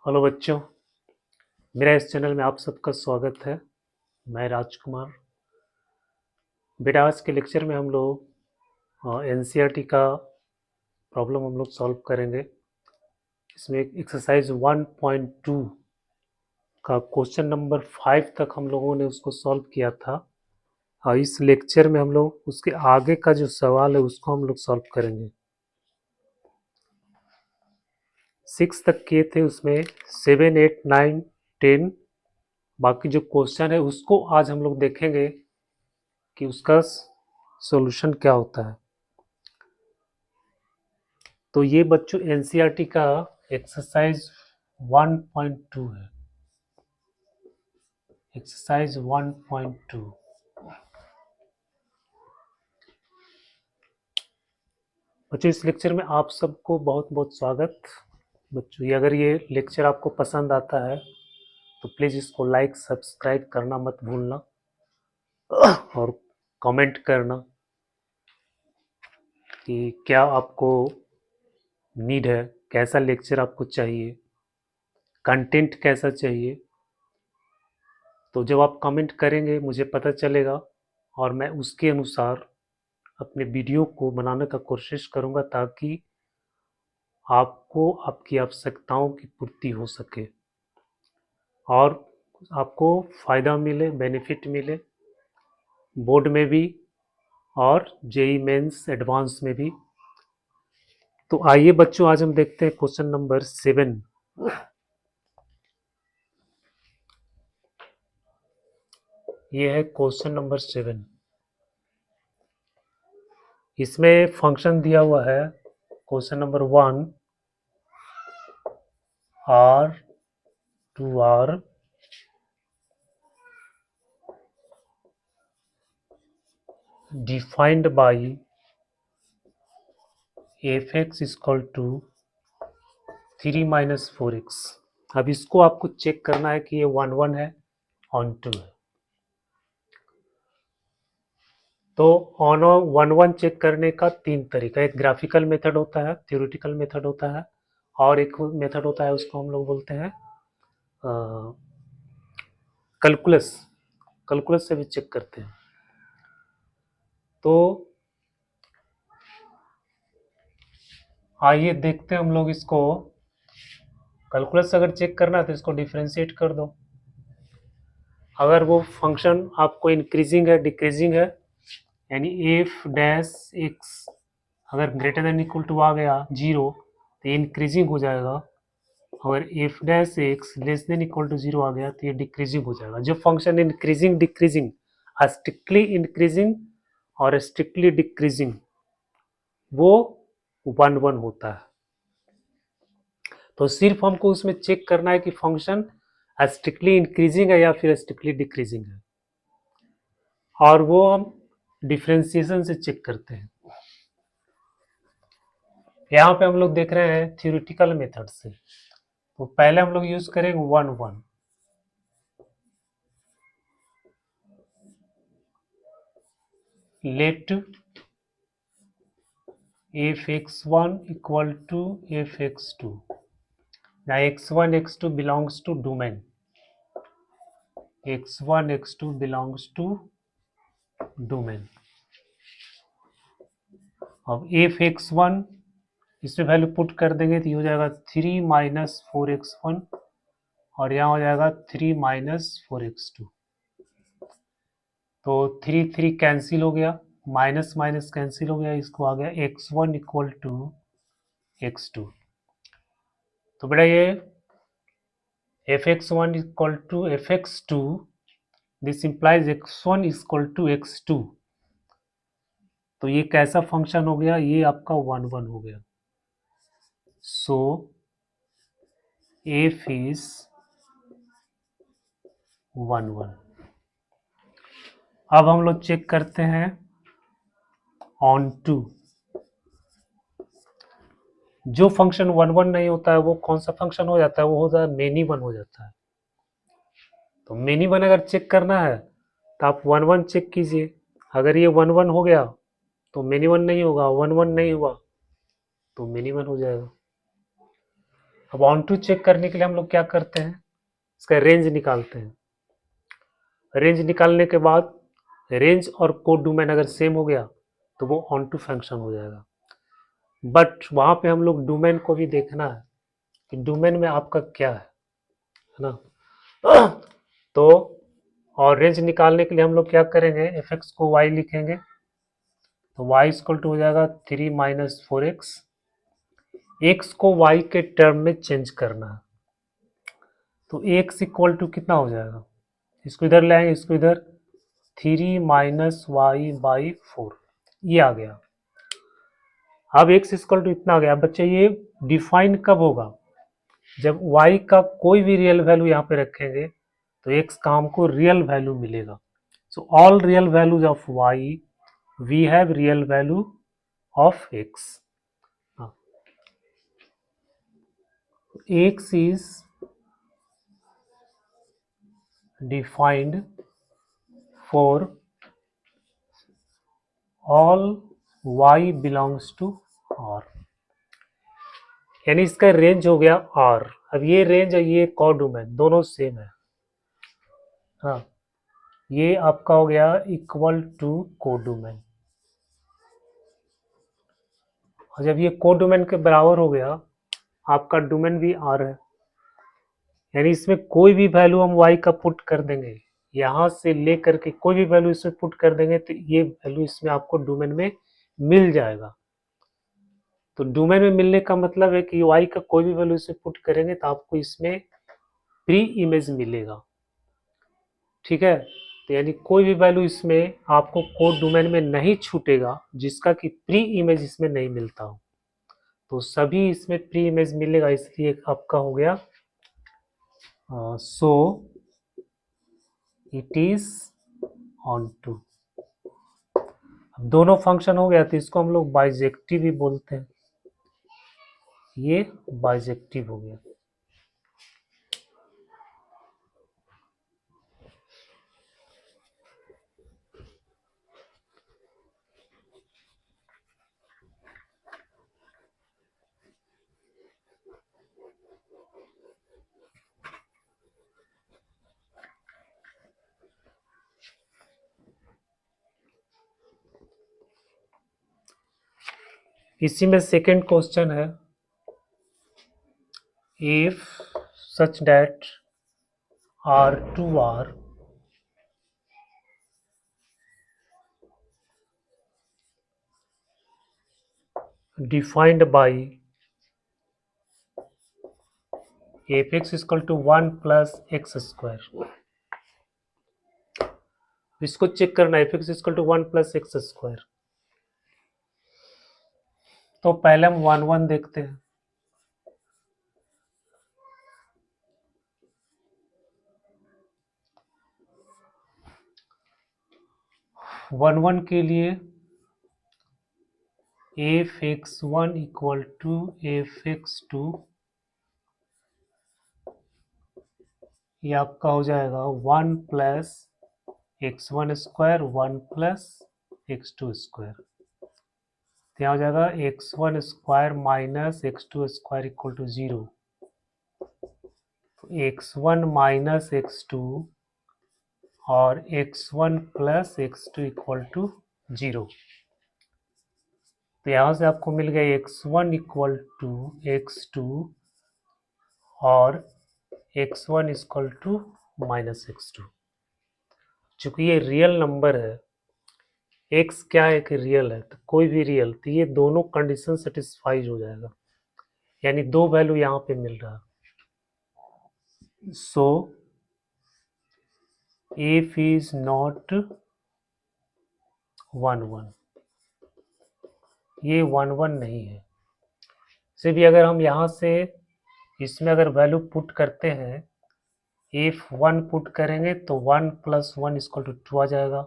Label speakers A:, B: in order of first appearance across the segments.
A: Hello बच्चों, मेरा इस चैनल में आप सबका स्वागत है। मैं राजकुमार। बेटा, आज के लेक्चर में हम लोग एनसीईआरटी का प्रॉब्लम हम लोग सॉल्व करेंगे। इसमें एक्सरसाइज 1.2 का क्वेश्चन नंबर 5 तक हम लोगों ने उसको सॉल्व किया था। और इस लेक्चर में हम लोग उसके आगे का जो सवाल है उसको हम लोग सॉल्व करेंगे। 6 तक किए थे, उसमें 7, 8, 9, 10 बाकी जो क्वेश्चन है उसको आज हम लोग देखेंगे कि उसका सॉल्यूशन क्या होता है। तो ये बच्चों एनसीईआरटी का एक्सरसाइज 1.2 है। एक्सरसाइज 1.2। बच्चों, इस लेक्चर में आप सबको बहुत बहुत स्वागत। बच्चों, ये अगर ये लेक्चर आपको पसंद आता है तो प्लीज़ इसको लाइक सब्सक्राइब करना मत भूलना और कमेंट करना कि क्या आपको नीड है, कैसा लेक्चर आपको चाहिए, कंटेंट कैसा चाहिए। तो जब आप कमेंट करेंगे मुझे पता चलेगा और मैं उसके अनुसार अपने वीडियो को बनाने का कोशिश करूँगा ताकि आपको आपकी आवश्यकताओं की पूर्ति हो सके और आपको फ़ायदा मिले, बेनिफिट मिले, बोर्ड में भी और जेई मेंस एडवांस में भी। तो आइए बच्चों, आज हम देखते हैं क्वेश्चन नंबर 7। ये है क्वेश्चन नंबर 7। इसमें फंक्शन दिया हुआ है question number 1 r 2r defined by fx equal to 3 minus 4x। अब इसको आपको चेक करना है कि ये 1 है, ऑन 2 है। तो ऑन और 1 चेक करने का 3 तरीका, एक ग्राफिकल मेथड होता है, थ्योरेटिकल मेथड होता है और एक मेथड होता है उसको हम लोग बोलते हैं कैलकुलस। कैलकुलस से भी चेक करते हैं। तो आइए देखते हैं हम लोग इसको। कैलकुलस से अगर चेक करना है तो इसको डिफरेंशिएट कर दो। अगर वो फंक्शन आपको इंक्रीजिंग है, डिक्रीजिंग है, यानी एफ डैश एक्स अगर ग्रेटर देन इक्वल टू आ गया 0 तो ये इंक्रीजिंग हो जाएगा। अगर F dash X less than equal to 0 आ गया तो ये डिक्रीजिंग हो जाएगा। जो function increasing decreasing, strictly increasing और स्ट्रिक्टली डिक्रीजिंग, वो 1 होता है। तो सिर्फ हमको उसमें चेक करना है कि फंक्शन स्ट्रिक्टली इंक्रीजिंग है या फिर स्ट्रिक्टली डिक्रीजिंग है, और वो हम डिफ्रेंसिएशन से चेक करते हैं। यहाँ पे हम लोग देख रहे हैं थ्योरेटिकल मेथड से। तो पहले हम लोग यूज करेंगे 1 let f(x1) equal to f(x2). now x1 x2 belongs to domain, x1 x2 belongs to domain। अब f(x1) इसमें वैल्यू पुट कर देंगे तो ये हो जाएगा 3 माइनस 4x1 और यहाँ हो जाएगा 3 माइनस 4x2। तो 3 3 कैंसिल हो गया, माइनस माइनस कैंसिल हो गया, इसको आ गया x1 इक्वल टू x2। तो बेटा ये fx1 equal to fx2, this implies x1 equal to x2। तो ये कैसा फंक्शन हो गया? ये आपका 1 हो गया। सो f इज 1। अब हम लोग चेक करते हैं ऑन टू। जो फंक्शन 1 नहीं होता है वो कौन सा फंक्शन हो जाता है? वो होता है मेनी 1 हो जाता है। तो मेनी 1 अगर चेक करना है तो आप 1 चेक कीजिए। अगर ये 1 हो गया तो मेनी 1 नहीं होगा, 1 नहीं हुआ तो मेनी 1 हो जाएगा। अब ऑन टू चेक करने के लिए हम लोग क्या करते हैं, इसका रेंज निकालते हैं। रेंज निकालने के बाद रेंज और कोड डोमेन अगर सेम हो गया तो वो ऑन टू फंक्शन हो जाएगा। बट वहाँ पे हम लोग डोमेन को भी देखना है कि डोमेन में आपका क्या है ना। तो और रेंज निकालने के लिए हम लोग क्या करेंगे, एफ एक्स को वाई लिखेंगे, तो y इक्वल टू हो जाएगा 3 माइनस 4x। x को y के टर्म में चेंज करना है, तो x इक्वल टू कितना हो जाएगा, इसको इधर ले आएंगे, इसको इधर 3 माइनस वाई बाई 4, ये आ गया। अब x इक्वल टू इतना आ गया। बच्चे ये डिफाइन कब होगा, जब y का कोई भी रियल वैल्यू यहाँ पे रखेंगे तो x का हमको रियल वैल्यू मिलेगा। So all real values of y we have real value of x। x is defined for all y belongs to R, यानी इसका रेंज हो गया R। अब ये रेंज और ये कोडोमेन दोनों सेम है, हाँ, ये आपका हो गया इक्वल टू कोडोमेन। और जब ये कोडोमेन के बराबर हो गया, आपका डोमेन भी R है, यानी इसमें कोई भी वैल्यू हम y का पुट कर देंगे, यहाँ से लेकर के कोई भी वैल्यू इसमें पुट कर देंगे तो ये वैल्यू इसमें आपको डोमेन में मिल जाएगा। तो डोमेन में मिलने का मतलब है कि y का कोई भी वैल्यू इसमें पुट करेंगे तो आपको इसमें प्री इमेज मिलेगा, ठीक है। तो यानी कोई भी वैल्यू इसमें आपको कोड डोमेन में नहीं छूटेगा जिसका कि प्री इमेज इसमें नहीं मिलता हो, तो सभी इसमें प्री इमेज मिलेगा, इसलिए आपका हो गया so it is onto. अब दोनों फंक्शन हो गया तो इसको हम लोग बाइजेक्टिव भी बोलते हैं, ये बाइजेक्टिव हो गया। इसी में सेकेंड क्वेश्चन है, if such that R2R defined by fx equal to 1 plus X square, इसको चेक करना है fx equal to 1 plus X square. तो पहले हम 1 1 देखते हैं। 1 1 के लिए fx1 इक्वल टू fx2, ये आपका हो जाएगा 1 plus x1 square 1 plus x2 square, तो यहाँ हो जाएगा x1 square minus x2 square equal to 0, तो x1 माइनस x2 और x1 plus x2 equal to 0। तो यहाँ से आपको मिल गया x1 इक्वल टू x2 और x1 equal to minus x2। चूंकि ये रियल नंबर है, x क्या है कि रियल है, तो कोई भी रियल, तो ये दोनों कंडीशन सेटिस्फाइज हो जाएगा, यानी दो वैल्यू यहाँ पे मिल रहा है। सो if is not 1 1, ये 1 1 नहीं है। से भी अगर हम यहाँ से इसमें अगर वैल्यू पुट करते हैं, इफ 1 पुट करेंगे तो 1 प्लस 1 इक्वल टू 2 आ जाएगा,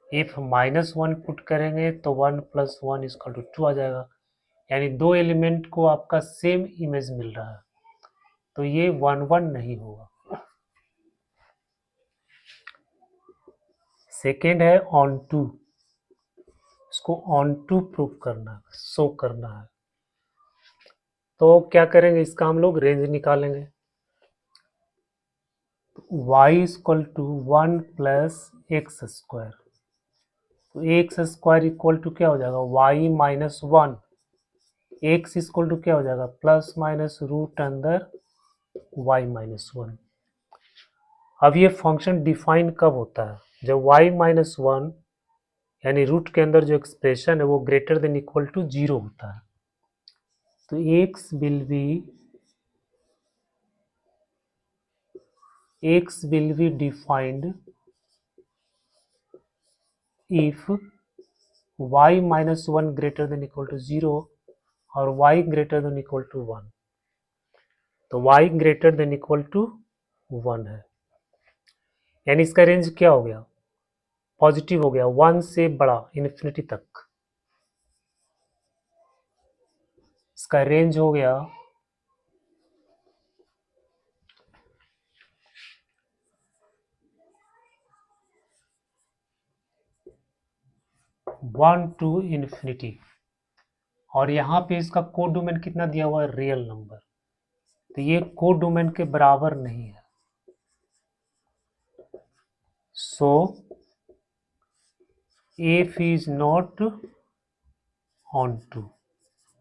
A: इफ माइनस 1 पुट करेंगे तो 1 प्लस 1 इक्वल टू 2 आ जाएगा, यानी दो एलिमेंट को आपका सेम इमेज मिल रहा है, तो ये 1 1 नहीं होगा। सेकेंड है ऑन टू, इसको ऑन टू प्रूफ करना है, शो करना है। तो क्या करेंगे, इसका हम लोग रेंज निकालेंगे। y equal to 1 plus X square, तो एक्स स्क्वायर इक्वल टू क्या हो जाएगा, y minus 1, X equal to क्या हो जाएगा, प्लस माइनस रूट अंदर y माइनस 1। अब ये फंक्शन डिफाइन कब होता है, जब y माइनस 1 यानी रूट के अंदर जो एक्सप्रेशन है वो ग्रेटर देन इक्वल टू 0 होता है। तो x will be defined if y minus 1 greater than equal to 0 और y greater than equal to 1। तो y greater than equal to 1 है, यानी इसका रेंज क्या हो गया, पॉजिटिव हो गया, 1 से बड़ा इन्फिनिटी तक। इसका रेंज हो गया 1 to इन्फिनिटी। और यहाँ पे इसका कोड डोमेन कितना दिया हुआ है, रियल नंबर, तो ये कोड डोमेन के बराबर नहीं है। So f is not onto,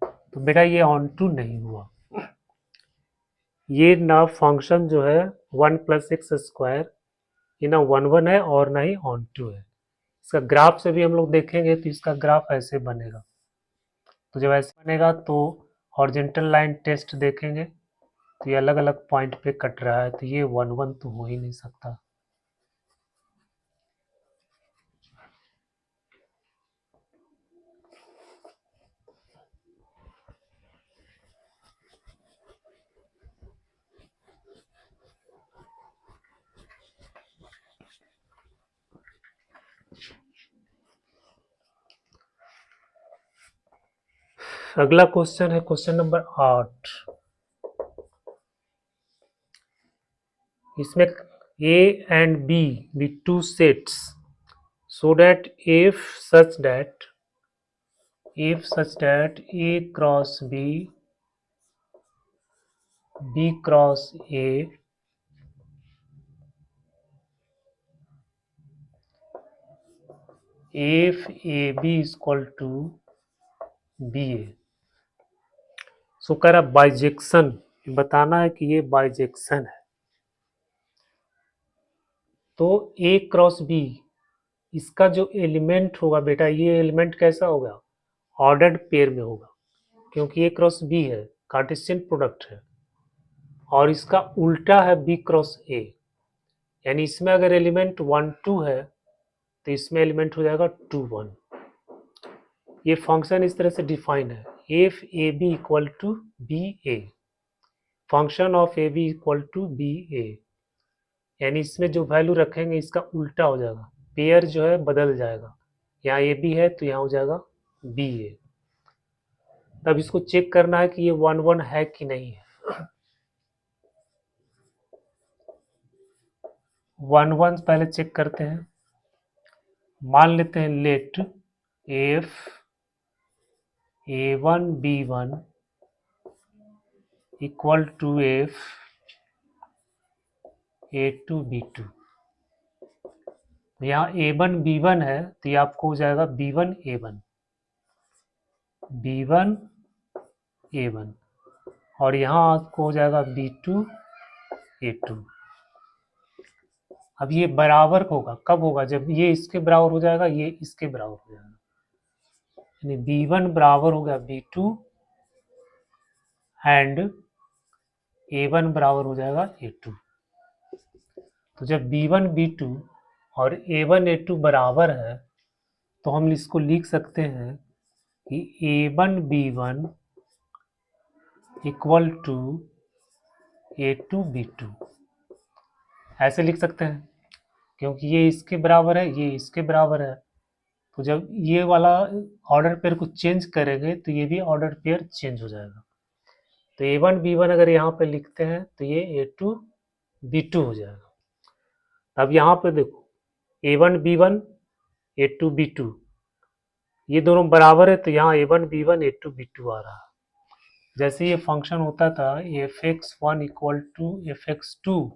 A: तो बेटा ये ऑन टू नहीं हुआ। ये ना फंक्शन जो है 1 प्लस एक्स स्क्वायर, ये ना 1 1 है और ना ही ऑन टू है। इसका ग्राफ से भी हम लोग देखेंगे तो इसका ग्राफ ऐसे बनेगा। तो जब ऐसे बनेगा तो हॉरिजॉन्टल लाइन टेस्ट देखेंगे तो ये अलग अलग पॉइंट पे कट रहा है, तो ये 1 1 तो हो ही नहीं सकता। अगला क्वेश्चन है क्वेश्चन नंबर 8। इसमें A and B be two sets so that if such that A cross B, B cross A, if AB is equal to BA। सो कह रहा बाइजेक्शन, बताना है कि ये बाइजेक्शन है। तो A क्रॉस B, इसका जो एलिमेंट होगा बेटा, ये एलिमेंट कैसा होगा, ऑर्डर्ड पेयर में होगा, क्योंकि A क्रॉस B है, कार्टेशियन प्रोडक्ट है, और इसका उल्टा है B क्रॉस A, यानी इसमें अगर एलिमेंट 1 2 है तो इसमें एलिमेंट हो जाएगा 2 1। ये फंक्शन इस तरह से डिफाइन है, if AB equal to BA, function of AB equal to BA, यानी इसमें जो वैल्यू रखेंगे इसका उल्टा हो जाएगा, पेयर जो है बदल जाएगा, यहाँ AB है तो यहाँ हो जाएगा BA। तब इसको चेक करना है कि ये 1 1 है कि नहीं है। 1 1 पहले चेक करते हैं। मान लेते हैं let if A1 B1 equal to if A2 B2। यहाँ A1 B1 है तो ये आपको हो जाएगा B1 A1, B1 A1, और यहाँ आपको हो जाएगा B2 A2। अब ये बराबर होगा, कब होगा, जब ये इसके बराबर हो जाएगा, ये इसके बराबर हो जाएगा, यानी B1 बराबर हो गया B2 एंड A1 बराबर हो जाएगा A2। तो जब B1 B2 और A1 A2 बराबर है तो हम इसको लिख सकते हैं कि A1 B1 equal to A2 B2, ऐसे लिख सकते हैं, क्योंकि ये इसके बराबर है, ये इसके बराबर है। तो जब ये वाला ऑर्डर पेयर को चेंज करेंगे तो ये भी ऑर्डर पेयर चेंज हो जाएगा। तो A1 B1 अगर यहाँ पे लिखते हैं तो ये A2 B2 हो जाएगा। अब यहाँ पे देखो A1 B1 A2 B2, ये दोनों बराबर है तो यहाँ A1 B1 A2 B2 आ रहा है। जैसे ये फंक्शन होता था fx1 इक्वल टू fx2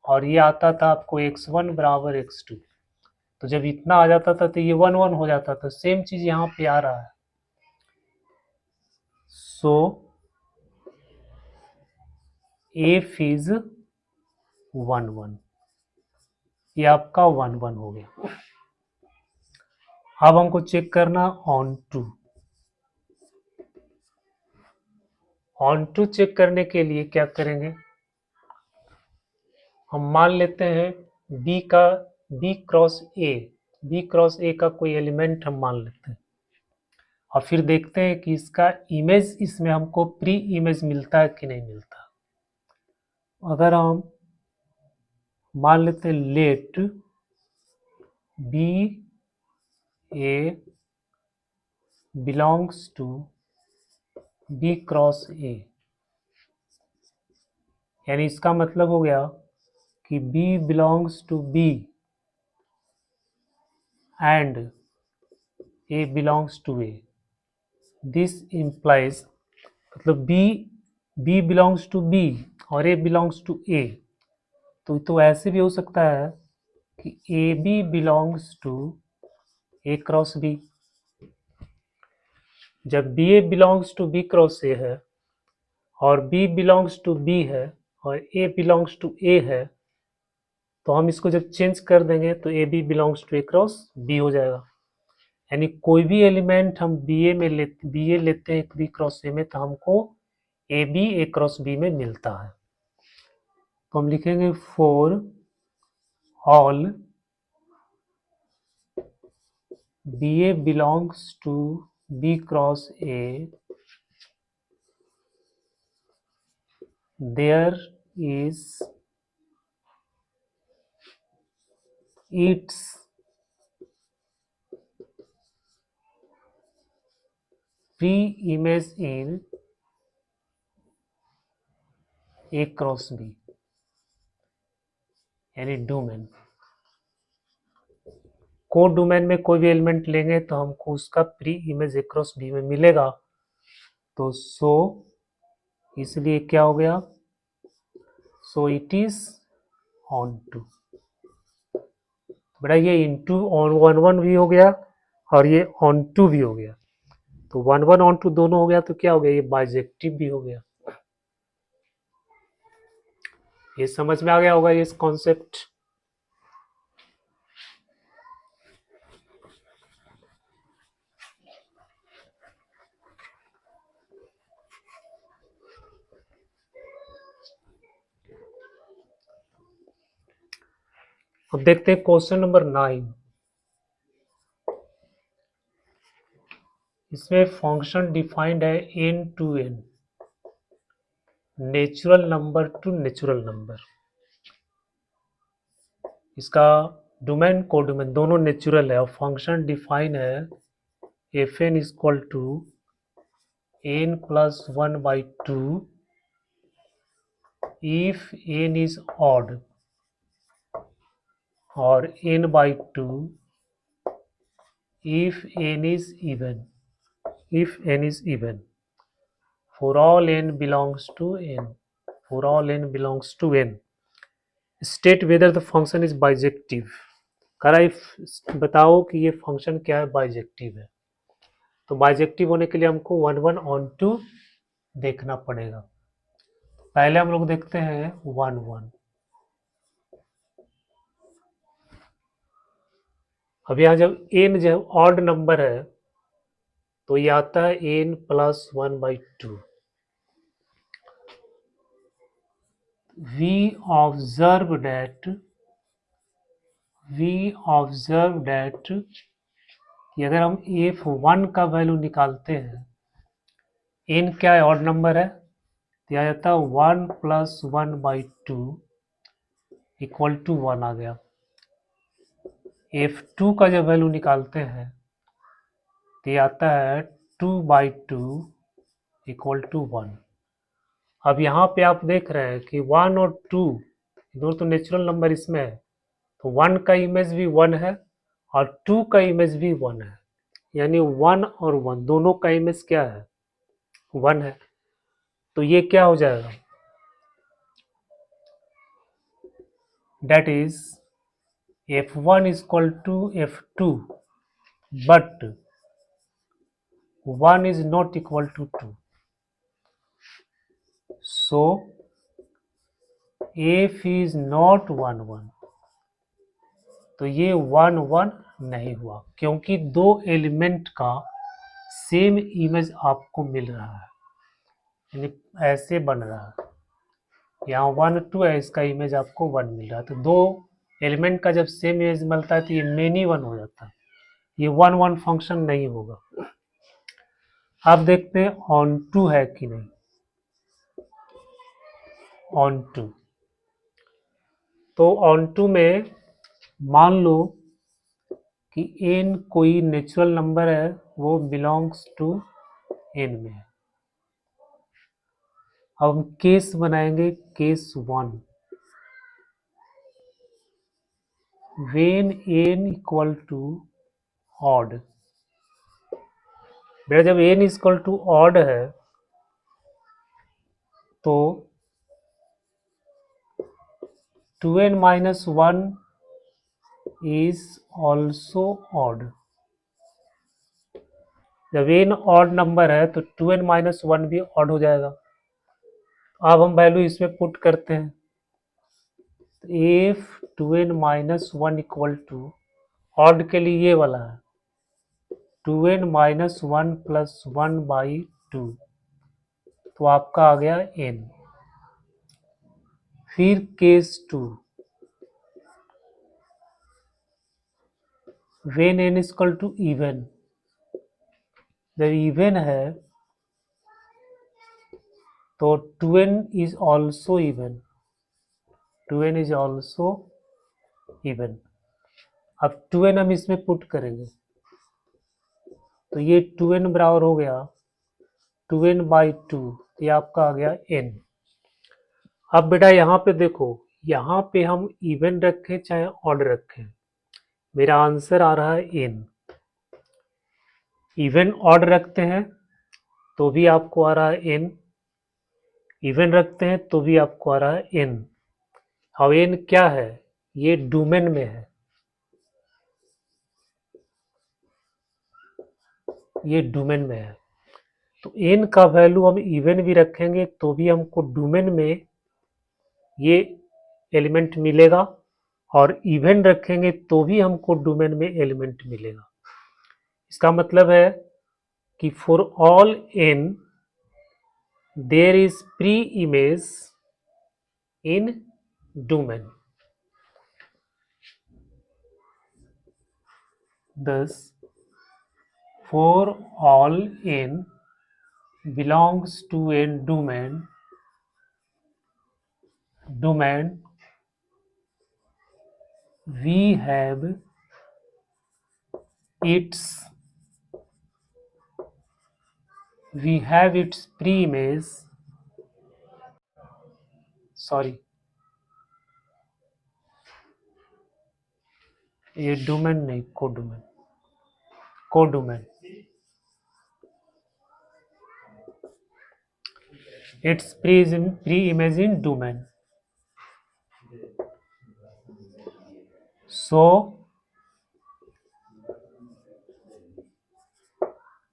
A: और ये आता था आपको x1 बराबर x2, तो जब इतना आ जाता था तो ये 1 1 हो जाता था। सेम चीज यहाँ पे आ रहा है। सो f इज 1 1, ये आपका 1 1 हो गया। अब हमको चेक करना ऑन टू चेक करने के लिए क्या करेंगे, हम मान लेते हैं बी क्रॉस ए का कोई एलिमेंट हम मान लेते हैं और फिर देखते हैं कि इसका इमेज इसमें हमको प्री इमेज मिलता है कि नहीं मिलता। अगर हम मान लेते हैं let B A belongs to B cross A, यानी इसका मतलब हो गया कि B belongs to B and A belongs to A। This implies, मतलब B बिलोंग्स टू B और A बिलोंग्स टू A, तो ऐसे भी हो सकता है कि AB belongs to A cross B। जब BA belongs to B cross A है और B बिलोंग्स टू B है और A बिलोंग्स टू A है, तो हम इसको जब चेंज कर देंगे तो A B belongs to A cross B हो जाएगा। यानी कोई भी एलिमेंट हम बी ए लेते हैं बी क्रॉस ए में, तो हमको A B A cross B में मिलता है। तो हम लिखेंगे for all B A belongs to B cross A there is its pre-image in A cross B, यानी डोमेन। कोड डोमेन में कोई भी एलिमेंट लेंगे तो हमको उसका preimage A cross B में मिलेगा। तो सो इसलिए क्या हो गया, so it is onto. बेटा ये इंटू ऑन 1 1 भी हो गया और ये ऑन टू भी हो गया, तो 1 1 ऑन टू दोनों हो गया, तो क्या हो गया, ये बाइजेक्टिव भी हो गया। ये समझ में आ गया होगा ये कॉन्सेप्ट। अब देखते हैं क्वेश्चन नंबर 9। इसमें फंक्शन डिफाइंड है n to n, natural number to natural number. इसका डोमेन को डोमेन दोनों नेचुरल है और फंक्शन डिफाइन है F N is equal to n plus 1/2 if n is odd और n/2 if n is even for all n belongs to n state whether the function is bijective। बताओ कि ये function क्या है, bijective है। तो bijective होने के लिए हमको 1 1 ऑन टू देखना पड़ेगा। पहले हम लोग देखते हैं 1 1। अब यहाँ जब n जब ऑड नंबर है तो ये आता है n plus 1/2। we observe that कि अगर हम f1 का वैल्यू निकालते हैं, n क्या है, ऑड नंबर है, तो यह आ जाता है 1 प्लस 1/2 इक्वल टू 1 आ गया। f2 का जब वैल्यू निकालते हैं तो ये आता है 2/2 इक्वल टू 1। अब यहाँ पे आप देख रहे हैं कि 1 और 2 दोनों तो नेचुरल नंबर इसमें है, तो 1 का इमेज भी 1 है और 2 का इमेज भी 1 है, यानी 1 और 1 दोनों का इमेज क्या है, 1 है। तो ये क्या हो जाएगा, that is f1 is equal to f2 but 1 is not equal to 2, so f is not 1 1, तो ये 1 1 नहीं हुआ क्योंकि दो एलिमेंट का सेम इमेज आपको मिल रहा है, यानी ऐसे बन रहा है, यहाँ 1 2 है, इसका इमेज आपको 1 मिल रहा है, तो दो एलिमेंट का जब सेम इमेज मिलता है तो ये मेनी 1 हो जाता है, ये 1 1 फंक्शन नहीं होगा। अब देखते हैं ऑन टू है कि नहीं। ऑन टू, तो ऑन टू में मान लो कि n कोई नेचुरल नंबर है, वो बिलोंग्स टू n में है। अब हम केस बनाएंगे, case 1, when n equal to odd. बेटा जब n इक्वल टू ऑड है तो 2n minus 1 is also odd। जब n ऑड नंबर है तो 2n minus 1 भी ऑड हो जाएगा। अब हम वैल्यू इसमें पुट करते हैं, if 2n minus 1 equal to odd के लिए ये वाला है 2n minus 1 plus 1 by 2, तो आपका आ गया n। फिर case 2, when n equal to even, जब इवन है तो 2n is also even, 2n is also even. अब 2n हम इसमें पुट करेंगे तो ये 2n बराबर हो गया 2n बाई 2, ये आपका आ गया n। अब बेटा यहाँ पे देखो, यहाँ पे हम इवन रखें चाहे ऑड रखें, मेरा आंसर आ रहा है n। इवन ऑड रखते हैं तो भी आपको आ रहा है n, इवन रखते हैं तो भी आपको आ रहा है n। अब n क्या है, ये डोमेन में है, ये डोमेन में है, तो n का वैल्यू हम इवन भी रखेंगे तो भी हमको डोमेन में ये एलिमेंट मिलेगा, और इवन रखेंगे तो भी हमको डोमेन में एलिमेंट मिलेगा। इसका मतलब है कि for all n there is preimage in domain. Thus for all n belongs to a domain, we have its pre-image, sorry, ये डोमेन नहीं, codomain, its pre-image in domain, so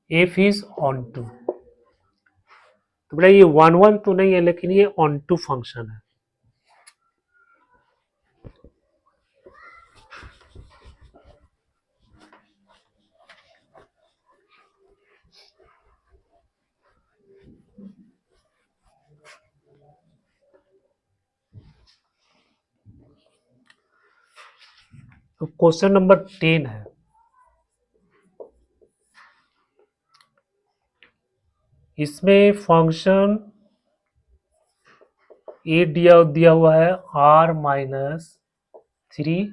A: f is onto। तो बेटा ये 1 1 तो नहीं है, लेकिन ये onto फंक्शन है। तो क्वेश्चन नंबर 10 है, इसमें फंक्शन ए दिया हुआ है r माइनस 3,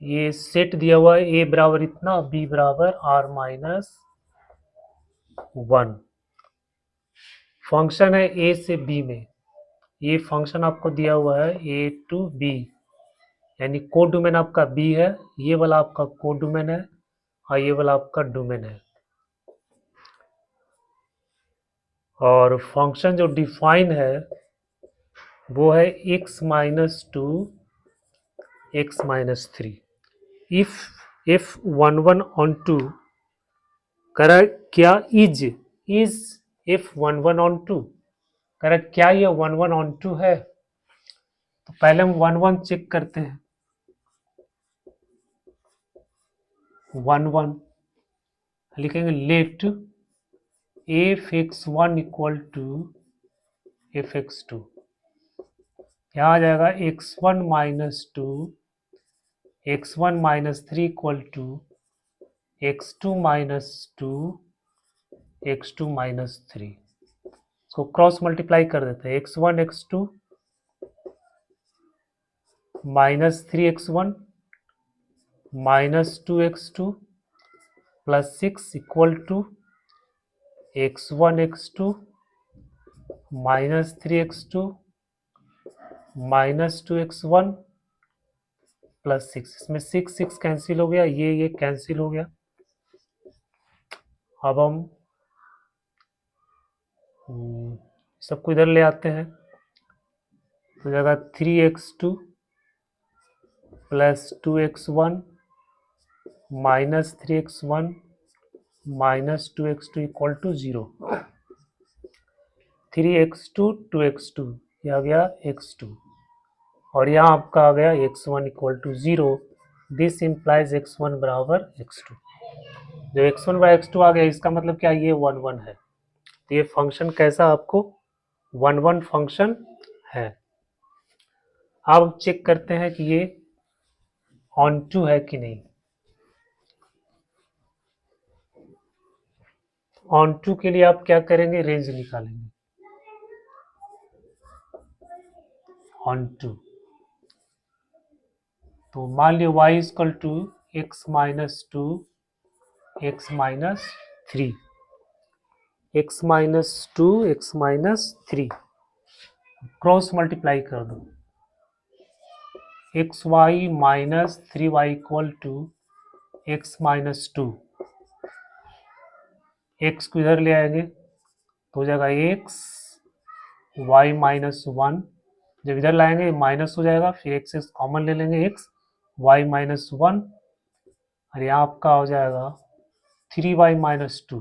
A: ये सेट दिया हुआ है a बराबर इतना, b बराबर r माइनस 1। फंक्शन है a से b में, ये फंक्शन आपको दिया हुआ है a टू b, यानी कोड डोमेन आपका b है, ये वाला आपका कोड डोमेन है और ये वाला आपका डोमेन है। और फंक्शन जो डिफाइन है वो है x minus two x minus three. If 11 onto correct, क्या is if 11 onto correct, क्या ये 11 ऑन टू है? तो पहले हम 11 चेक करते हैं। 11 लिखेंगे let f x one equal to f x two. यहाँ आ जाएगा x one minus two x one minus three equal to x two minus two x two minus three. इसको क्रॉस मल्टीप्लाई कर देते हैं। X one x two minus three x one minus two x two plus six equal to x one x two minus three x two minus two x one plus six. इसमें six six cancel हो गया, ये cancel हो गया। अब हम सबको इधर ले आते हैं, तो जाएगा three x two plus two x one minus three x one minus two x two equal to zero. Three x two x two, यह आ गया एक्स टू, और यहाँ आपका आ गया x one equal to zero. This implies x one बराबर x two. जो x one by x two आ गया, इसका मतलब क्या, ये वन वन है। तो ये फंक्शन कैसा आपको वन वन फंक्शन है। अब चेक करते हैं कि ये ऑन टू है कि नहीं। ऑन टू के लिए आप क्या करेंगे, रेंज निकालेंगे। ऑन टू तो मान लियो y equal to x minus two x minus three, x minus two x minus three, cross multiply कर दो। X y minus three y equal to x minus two, x को इधर ले आएंगे तो हो जाएगा एक्स वाई माइनस वन। जब इधर लाएंगे माइनस हो जाएगा, फिर एक्स एक्स कॉमन ले लेंगे, एक्स वाई माइनस वन, और यहाँ आपका हो जाएगा थ्री वाई माइनस टू।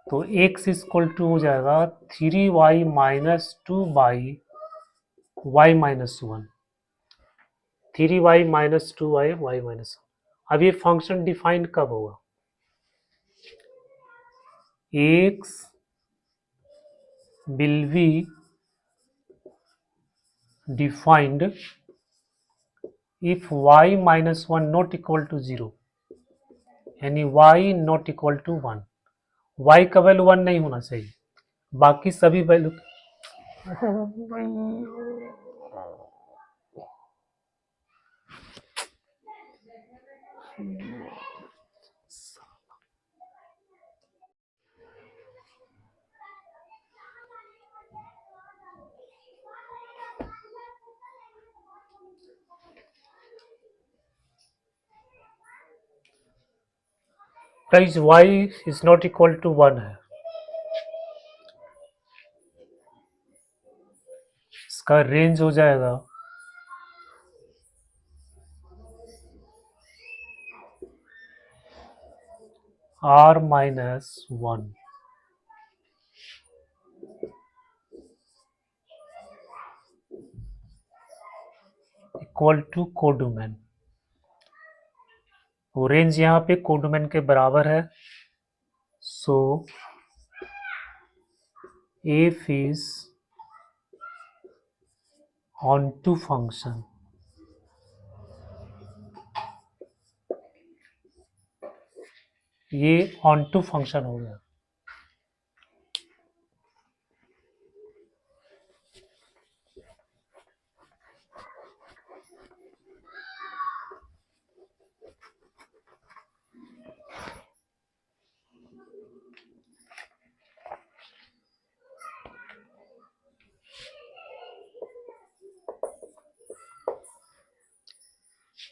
A: तो एक्स इक्वल टू हो जाएगा three y minus two by y minus one. Three y minus two y y minus one. अब ये फंक्शन डिफाइंड कब होगा, x will be defined if y minus one not equal to zero, यानी y not equal to one. y का value one नहीं होना चाहिए, बाकी सभी value price y is not equal to one है। इसका रेंज हो जाएगा r minus one equal to codomain. वो रेंज यहाँ पे कोडोमेन के बराबर है। So f is onto function. ये ऑन टू फंक्शन हो गया।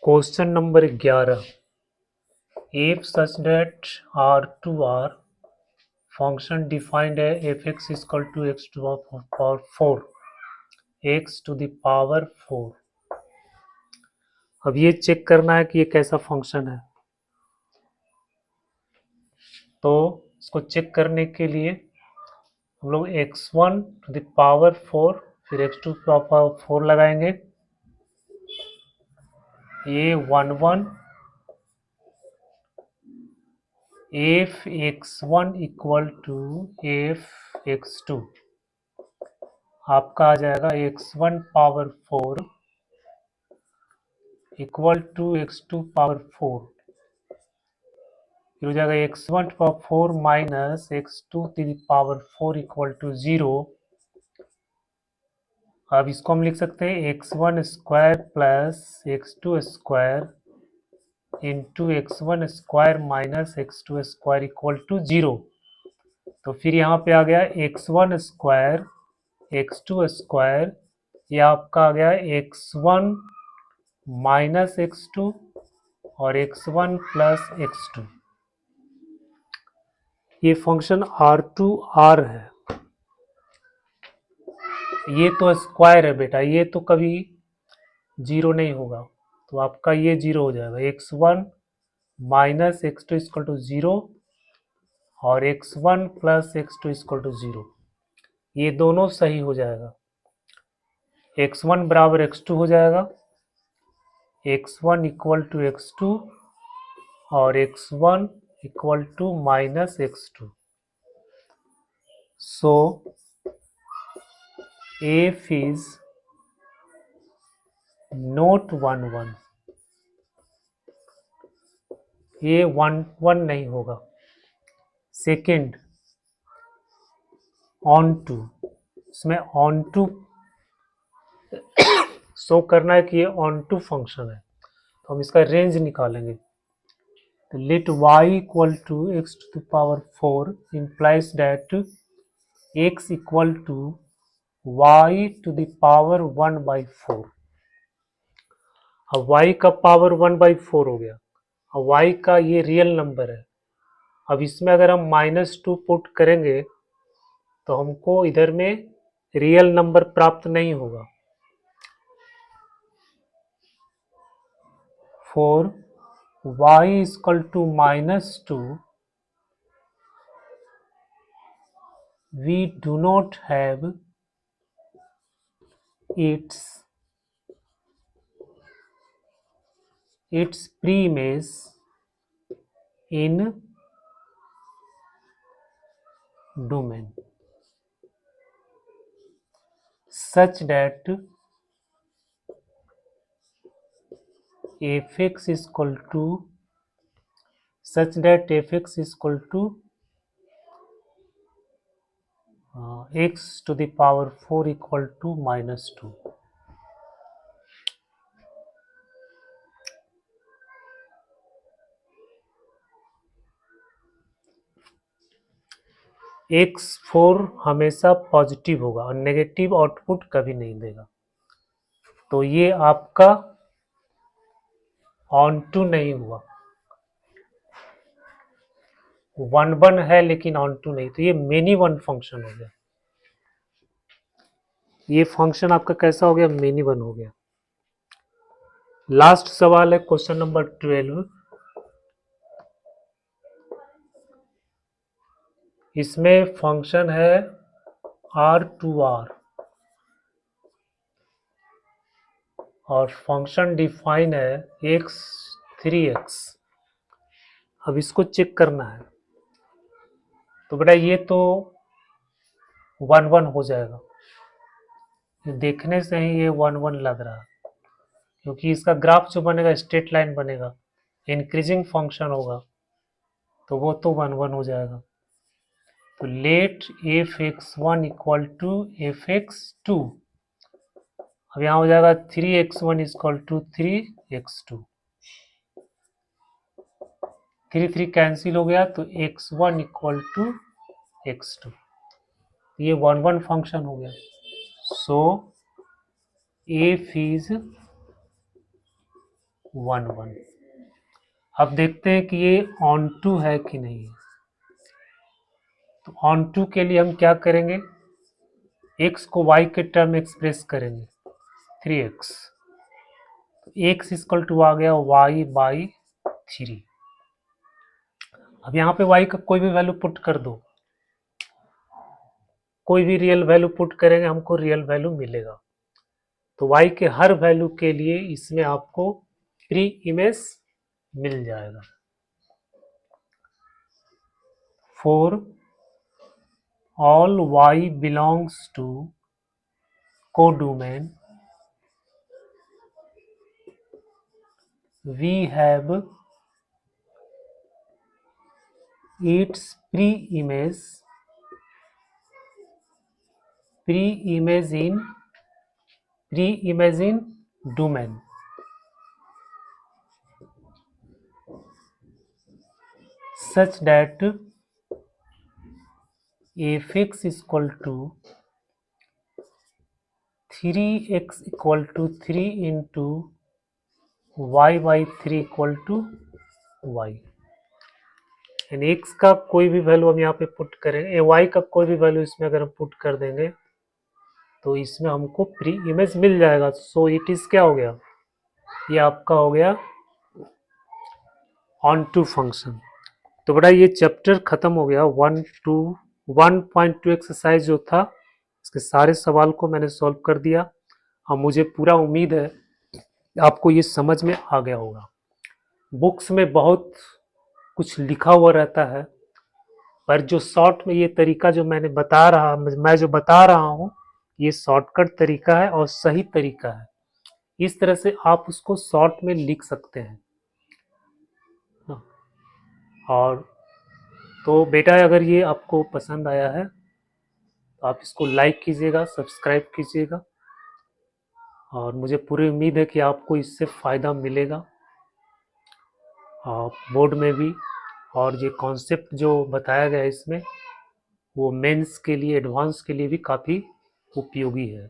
A: Question number 11, if such that R2 are function defined है f x is equal to x to power 4, x to the power 4। अब ये चेक करना है कि ये कैसा फंक्शन है। तो इसको चेक करने के लिए हम लोग x1 टू द पावर 4 फिर x2 टू पावर 4 लगाएंगे। ये 1 1 F x1 equal to F x2 आपका आ जाएगा x1 power 4 equal to x2 power 4, फिर हो जाएगा x1 power 4 minus x2 to the power 4 equal to 0। अब इसको हम लिख सकते हैं x1 square plus x2 square into x1 square minus x2 square equal to 0। तो फिर यहाँ पे आ गया x1 स्क्वायर x2 स्क्वायर, यह आपका आ गया x1 माइनस x2 और x1 प्लस x2। ये फंक्शन R2R है। ये तो स्क्वायर है बेटा, ये तो कभी जीरो नहीं होगा, तो आपका ये जीरो हो जाएगा। x1 minus x2 equal to 0 और x1 plus x2 equal to 0, ये दोनों सही हो जाएगा। x1 बराबर x2 हो जाएगा, x1 इक्वल टू x2 और x1 equal to minus x2। So f is not 1 1, ये 1 1 नहीं होगा। सेकेंड ऑन टू, इसमें ऑन टू शो करना है कि ये ऑन टू फंक्शन है, तो हम इसका रेंज निकालेंगे। तो let y equal to x to the power 4 implies that x equal to y to the power 1/4। अब y का पावर 1/4 हो गया। अब y का ये रियल नंबर है। अब इसमें अगर हम -2 पुट करेंगे तो हमको इधर में रियल नंबर प्राप्त नहीं होगा। For y is equal to -2, we do not have its preimage in domain such that fx is equal to x to the power 4 equal to -2। x4 हमेशा पॉजिटिव होगा और नेगेटिव आउटपुट कभी नहीं देगा, तो ये आपका ऑन टू नहीं हुआ। 1 1 है लेकिन ऑन टू नहीं, तो ये मेनी वन फंक्शन हो गया। ये फंक्शन आपका कैसा हो गया? मेनी वन हो गया। लास्ट सवाल है क्वेश्चन नंबर 12। इसमें फंक्शन है R2R और फंक्शन डिफाइन है x 3x। अब इसको चेक करना है, तो बेटा ये तो 1 1 हो जाएगा, देखने से ही ये 1 1 लग रहा है, क्योंकि इसका ग्राफ जो बनेगा स्ट्रेट लाइन बनेगा, इंक्रीजिंग फंक्शन होगा, तो वो तो 1 1 हो जाएगा। तो late f(x1) equal to f(x2), अब यहाँ हो जाएगा 3x1 equal to 3x2, 3 3 cancel हो गया, तो x1 इक्वल टू x2, ये 1 1 फंक्शन हो गया। सो f इज 1 1। अब देखते हैं कि ये ऑन टू है कि नहीं है। तो तो ऑन टू के लिए हम क्या करेंगे, x को y के टर्म एक्सप्रेस करेंगे 3x, तो x इक्वल टू आ गया y बाई 3। अब यहाँ पे y का कोई भी वैल्यू पुट कर दो, कोई भी रियल वैल्यू पुट करेंगे हमको रियल वैल्यू मिलेगा। तो y के हर वैल्यू के लिए इसमें आपको प्री इमेज मिल जाएगा। For all y belongs to codomain we have its pre-image in domain such that fx equal to 3x equal to 3 into y by 3 equal to y, यानी x का कोई भी वैल्यू हम यहाँ पे पुट करेंगे, y का कोई भी वैल्यू इसमें अगर हम पुट कर देंगे तो इसमें हमको प्री इमेज मिल जाएगा। सो इट इज क्या हो गया, ये आपका हो गया ऑन टू फंक्शन। तो बेटा ये चैप्टर खत्म हो गया। 1.2 एक्सरसाइज जो था इसके सारे सवाल को मैंने सॉल्व कर दिया। अब मुझे पूरा उम्मीद है आपको ये समझ में आ गया होगा। बुक्स में बहुत कुछ लिखा हुआ रहता है, पर जो शॉर्ट में ये तरीका जो मैं जो बता रहा हूँ ये शॉर्टकट तरीका है और सही तरीका है। इस तरह से आप उसको शॉर्ट में लिख सकते हैं। और तो बेटा अगर ये आपको पसंद आया है तो आप इसको लाइक कीजिएगा, सब्सक्राइब कीजिएगा, और मुझे पूरी उम्मीद है कि आपको इससे फ़ायदा मिलेगा बोर्ड में भी। और ये कॉन्सेप्ट जो बताया गया है इसमें वो मेंस के लिए, एडवांस के लिए भी काफ़ी उपयोगी है।